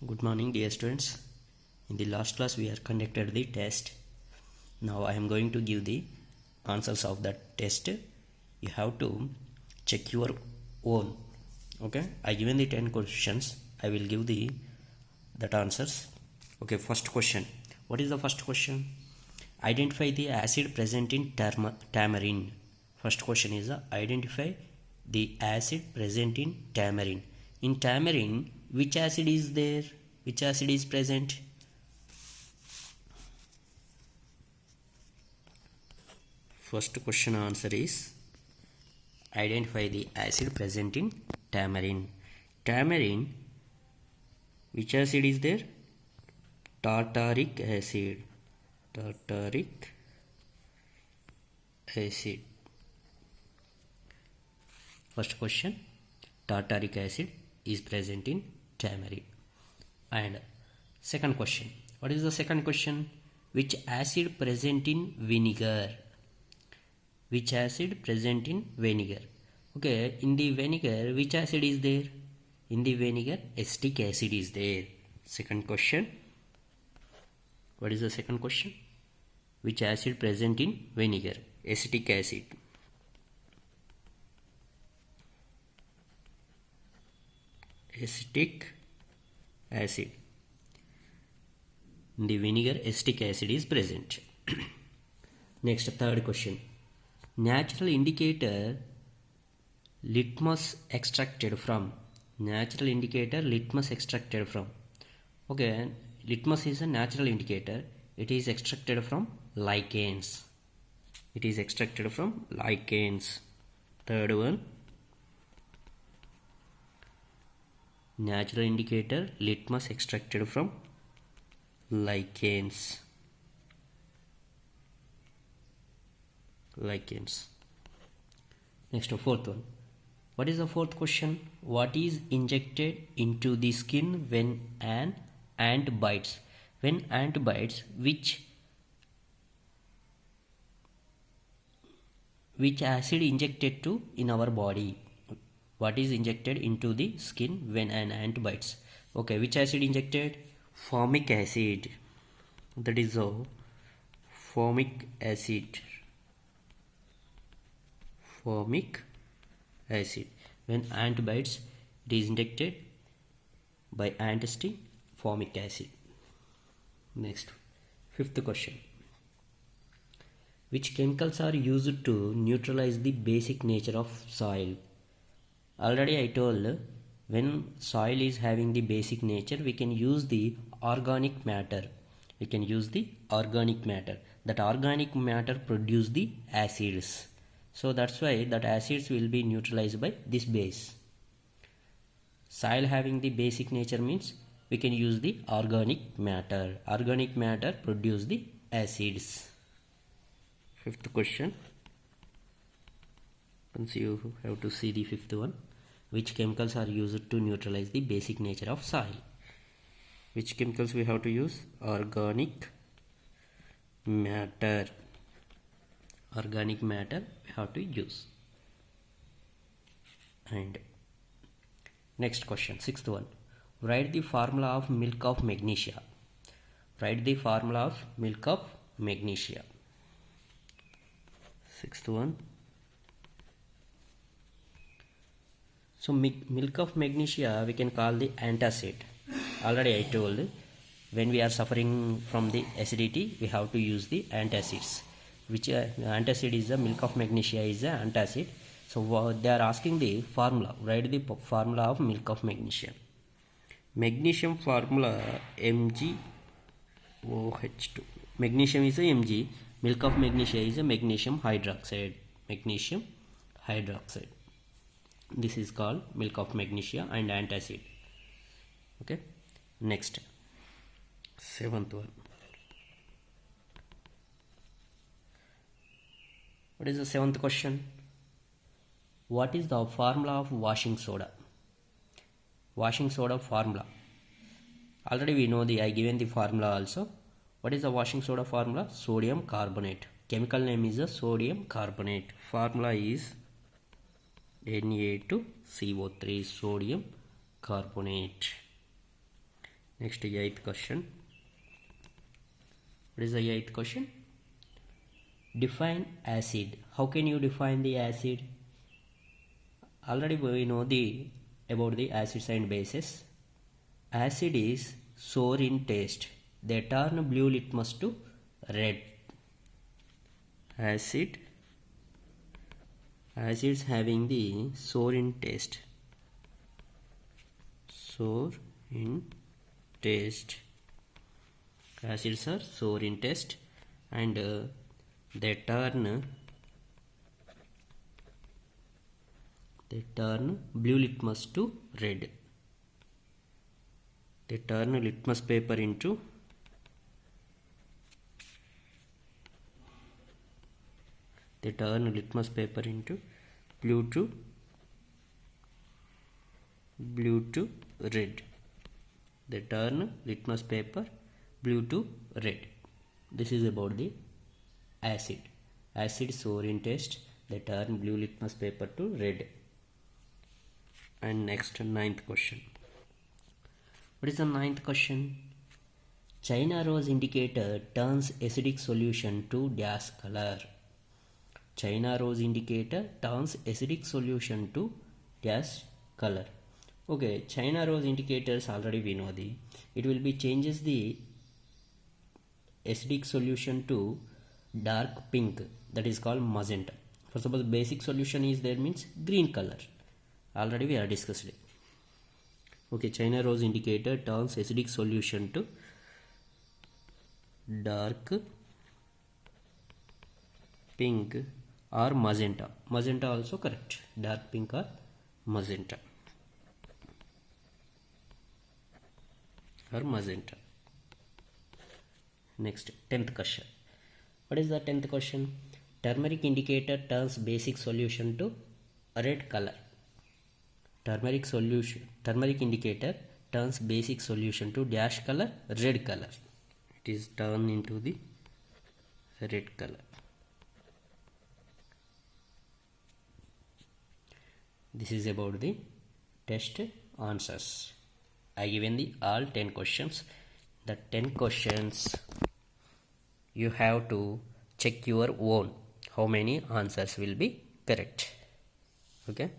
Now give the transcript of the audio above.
Good morning, dear students. In the last class, we have conducted the test. Now, I am going to give the answers of that test. You have to check your own. Okay, I given the 10 questions. I will give the that answers. Okay, first question. What is the first question? Identify the acid present in tamarind. First question is identify the acid present in tamarind. In tamarind, which acid is there? Which acid is present? First question answer is identify the acid present in tamarind. Tamarind, which acid is there? Tartaric acid. Tartaric acid. First question, tartaric acid is present in tamarind. And second question, what is the second question? Which acid present in vinegar? Which acid present in vinegar? Okay, in the vinegar, which acid is there? In the vinegar, acetic acid is there. Second question, what is the second question? Which acid present in vinegar? Acetic acid. Acetic acid. In the vinegar, acetic acid is present. Next, third question. Natural indicator litmus extracted from. Natural indicator litmus extracted from. Okay, litmus is a natural indicator. It is extracted from lichens. It is extracted from lichens. Third one. Natural indicator litmus extracted from lichens. Lichens. Next, fourth one. What is the fourth question? What is injected into the skin when an ant bites? When ant bites, which acid injected to in our body? What is injected into the skin when an ant bites? Okay, which acid injected? Formic acid. That is formic acid. Formic acid. When ant bites, it is injected by ant sting, formic acid. Next, fifth question. Which chemicals are used to neutralize the basic nature of soil? Already I told, when soil is having the basic nature, we can use the organic matter. We can use the organic matter. That organic matter produce the acids. So that's why that acids will be neutralized by this base. Soil having the basic nature means we can use the organic matter. Organic matter produce the acids. Fifth question. Once you have to see the fifth one. Which chemicals are used to neutralize the basic nature of soil? Which chemicals we have to use? Organic matter. Organic matter we have to use. And next question, sixth one. Write the formula of milk of magnesia. Write the formula of milk of magnesia. Sixth one. So milk of magnesia we can call the antacid. Already I told, when we are suffering from the acidity, we have to use the antacids. Which antacid is the milk of magnesia is the antacid. So they are asking the formula. Write the formula of milk of magnesia. Magnesium formula MgOH2. Magnesium is a Mg. Milk of magnesia is a magnesium hydroxide. Magnesium hydroxide. This is called milk of magnesia and antacid. Okay. Next, seventh one. What is the seventh question? What is the formula of washing soda? Washing soda formula. Already we know I given the formula also. What is the washing soda formula? Sodium carbonate. Chemical name is the sodium carbonate. Formula is Na2CO3, sodium carbonate. Next, eighth question. What is the eighth question? Define acid. How can you define the acid? Already we know about the acids and bases. Acid is sour in taste. They turn blue litmus to red. Acids having the sour in taste. Sour in taste. Acids are sour in taste, and they turn blue litmus to red. They turn litmus paper into blue to red. They turn litmus paper blue to red. This is about the acid. Acid sour in taste. They turn blue litmus paper to red. And next, ninth question. What is the ninth question? China rose indicator turns acidic solution to dash color. China rose indicator turns acidic solution to dash color. Okay, China rose indicators already we know it will be changes the acidic solution to dark pink, that is called magenta. For suppose basic solution is there means green color. Already we are discussed it. Okay, China rose indicator turns acidic solution to dark pink or magenta. Magenta also correct. Dark pink or magenta. Next, 10th question. What is the 10th question? Turmeric indicator turns basic solution to a red color. Turmeric indicator turns basic solution to dash color, red color. It is turned into the red color. This is about the test answers. I given the all 10 questions. The 10 questions you have to check your own how many answers will be correct. Okay.